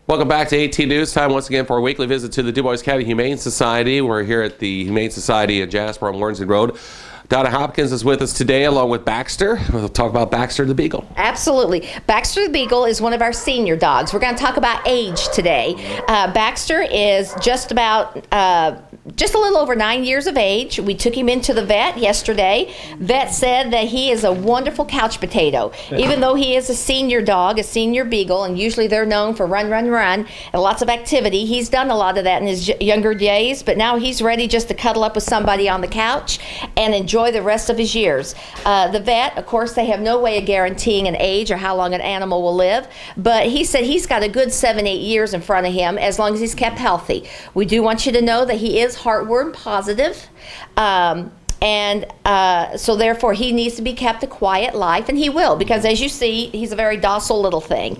Welcome back to 18 News Time once again for our weekly visit to the Dubois County Humane Society. We're here at the Humane Society in Jasper on Warrensburg Road. Donna Hopkins is with us today along with Baxter. We'll talk about Baxter the Beagle. Absolutely. Baxter the Beagle is one of our senior dogs. We're going to talk about age today. Baxter is just a little over 9 years of age. We took him into the vet yesterday. Vet said that he is a wonderful couch potato. Even though he is a senior dog, a senior beagle, and usually they're known for run, and lots of activity. He's done a lot of that in his younger days, but now he's ready just to cuddle up with somebody on the couch and enjoy the rest of his years. The vet, of course, they have no way of guaranteeing an age or how long an animal will live, but he said he's got a good 7-8 years in front of him as long as he's kept healthy. We do want you to know that he is heartworm positive. So therefore he needs to be kept a quiet life, and he will, because as you see, he's a very docile little thing.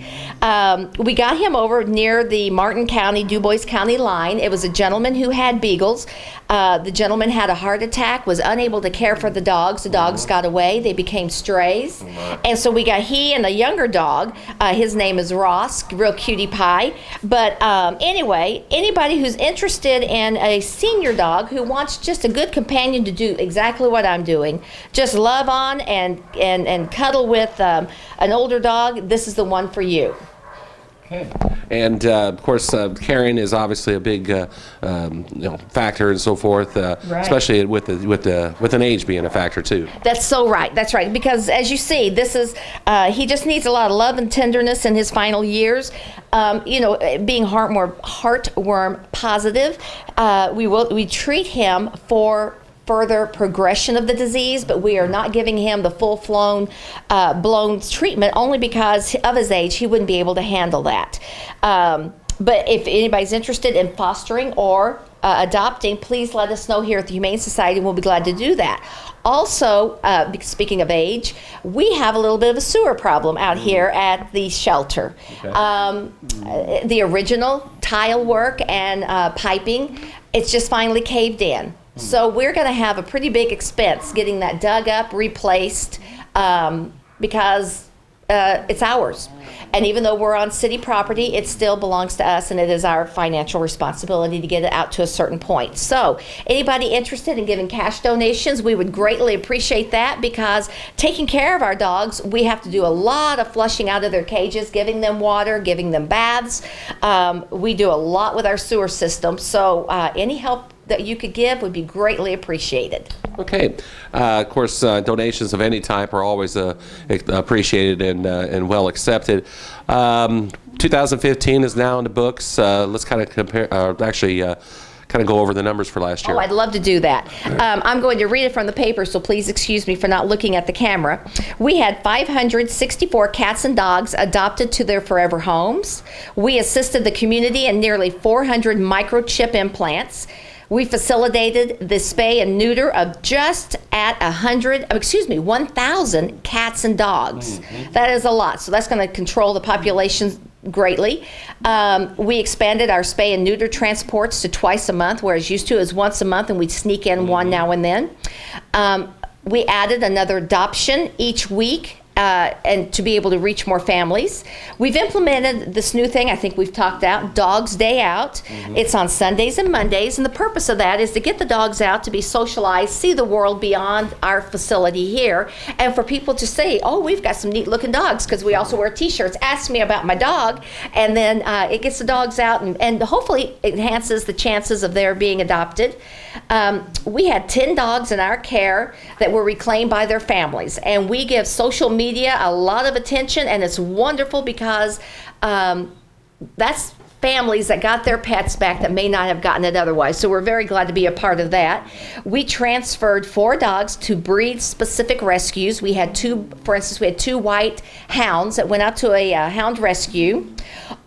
We got him over near the Martin County, Dubois County line. It was a gentleman who had beagles. The gentleman had a heart attack, was unable to care for the dogs. The dogs got away. They became strays. And so we got he and a younger dog. His name is Ross, real cutie pie. But anyway, anybody who's interested in a senior dog who wants just a good companion to do exactly what I'm doing, just love on and cuddle with an older dog, this is the one for you. Okay. And of course, caring is obviously a big factor and so forth, right. Especially with an age being a factor too. That's so right. That's right. Because as you see, this is he just needs a lot of love and tenderness in his final years. Being heartworm positive, we treat him for further progression of the disease, but we are not giving him the full-blown treatment only because of his age. He wouldn't be able to handle that. But if anybody's interested in fostering or adopting, please let us know here at the Humane Society. We'll be glad to do that. Also, speaking of age, we have a little bit of a sewer problem out here at the shelter. Okay. The original tile work and piping, it's just finally caved in. So we're going to have a pretty big expense getting that dug up, replaced, because it's ours. And even though we're on city property, it still belongs to us, and it is our financial responsibility to get it out to a certain point. So anybody interested in giving cash donations, we would greatly appreciate that, because taking care of our dogs, we have to do a lot of flushing out of their cages, giving them water, giving them baths. We do a lot with our sewer system. So any help that you could give would be greatly appreciated. Okay. Of course, donations of any type are always appreciated and well accepted. 2015 is now in the books. Let's kind of compare, kind of go over the numbers for last year. Oh, I'd love to do that. I'm going to read it from the paper, so please excuse me for not looking at the camera. We had 564 cats and dogs adopted to their forever homes. We assisted the community in nearly 400 microchip implants. We facilitated the spay and neuter of just at 1,000 cats and dogs. Mm-hmm. That is a lot, so that's going to control the population greatly. We expanded our spay and neuter transports to twice a month, whereas used to it was once a month, and we'd sneak in one now and then. We added another adoption each week, and to be able to reach more families. We've implemented this new thing I think we've talked about, Dogs Day Out. Mm-hmm. It's on Sundays and Mondays, and the purpose of that is to get the dogs out to be socialized, see the world beyond our facility here, and for people to say, oh, we've got some neat looking dogs, because we also wear t-shirts, ask me about my dog, and then it gets the dogs out and hopefully enhances the chances of their being adopted. We had 10 dogs in our care that were reclaimed by their families, and we give social media a lot of attention, and it's wonderful because that's families that got their pets back that may not have gotten it otherwise. So we're very glad to be a part of that. We transferred 4 dogs to breed-specific rescues. We had 2 white hounds that went out to a hound rescue.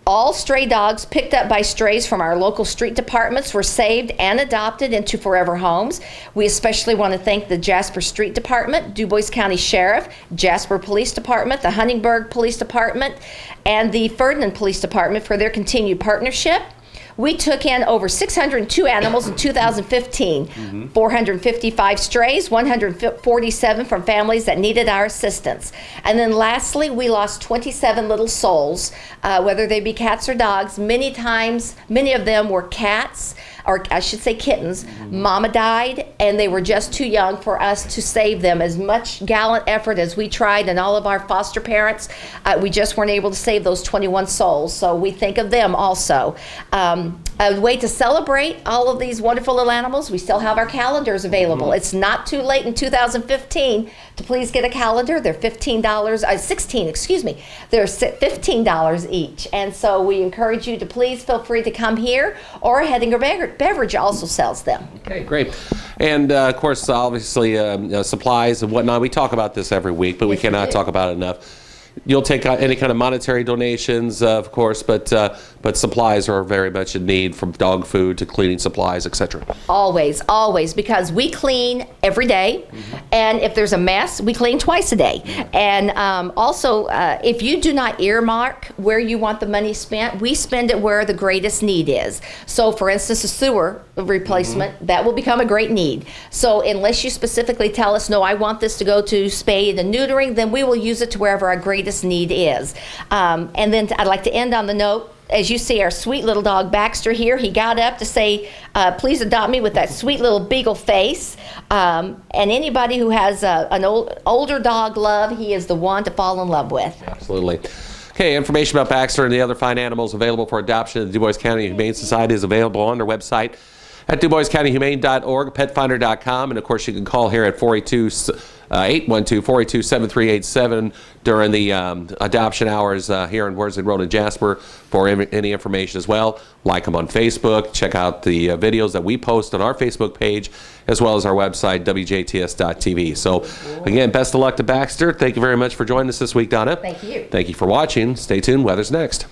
All stray dogs picked up by strays from our local street departments were saved and adopted into forever homes. We especially want to thank the Jasper Street Department, Dubois County Sheriff, Jasper Police Department, the Huntingburg Police Department, and the Ferdinand Police Department for their continued partnership. We took in over 602 animals in 2015, 455 strays, 147 from families that needed our assistance. And then lastly, we lost 27 little souls, whether they be cats or dogs. Many times, many of them were cats, or I should say kittens. Mama died, and they were just too young for us to save them. As much gallant effort as we tried, and all of our foster parents, we just weren't able to save those 21 souls. So we think of them also. A way to celebrate all of these wonderful little animals, we still have our calendars available. It's not too late in 2015 to please get a calendar. They're $16, excuse me. They're $15 each. And so we encourage you to please feel free to come here, or Hettinger Beverage also sells them. Okay, great. And of course, obviously, supplies and whatnot. We talk about this every week, but we cannot talk about it enough. You'll take any kind of monetary donations, of course, but supplies are very much in need, from dog food to cleaning supplies, etc. Always, always, because we clean every day, and if there's a mess, we clean twice a day. And also, if you do not earmark where you want the money spent, we spend it where the greatest need is. So, for instance, a sewer replacement, that will become a great need. So unless you specifically tell us, no, I want this to go to spay and neutering, then we will use it to wherever our greatest need is. And then I'd like to end on the note, as you see our sweet little dog Baxter here, he got up to say, please adopt me, with that sweet little beagle face. And anybody who has an older dog love, he is the one to fall in love with. Absolutely. Okay, information about Baxter and the other fine animals available for adoption at the Dubois County Humane Society is available on their website at DuboisCountyHumane.org, PetFinder.com, and of course you can call here at 812-482-7387 during the adoption hours here in Worsley Road in Jasper for any information as well. Like them on Facebook, check out the videos that we post on our Facebook page, as well as our website, WJTS.tv. So again, best of luck to Baxter. Thank you very much for joining us this week, Donna. Thank you. Thank you for watching. Stay tuned. Weather's next.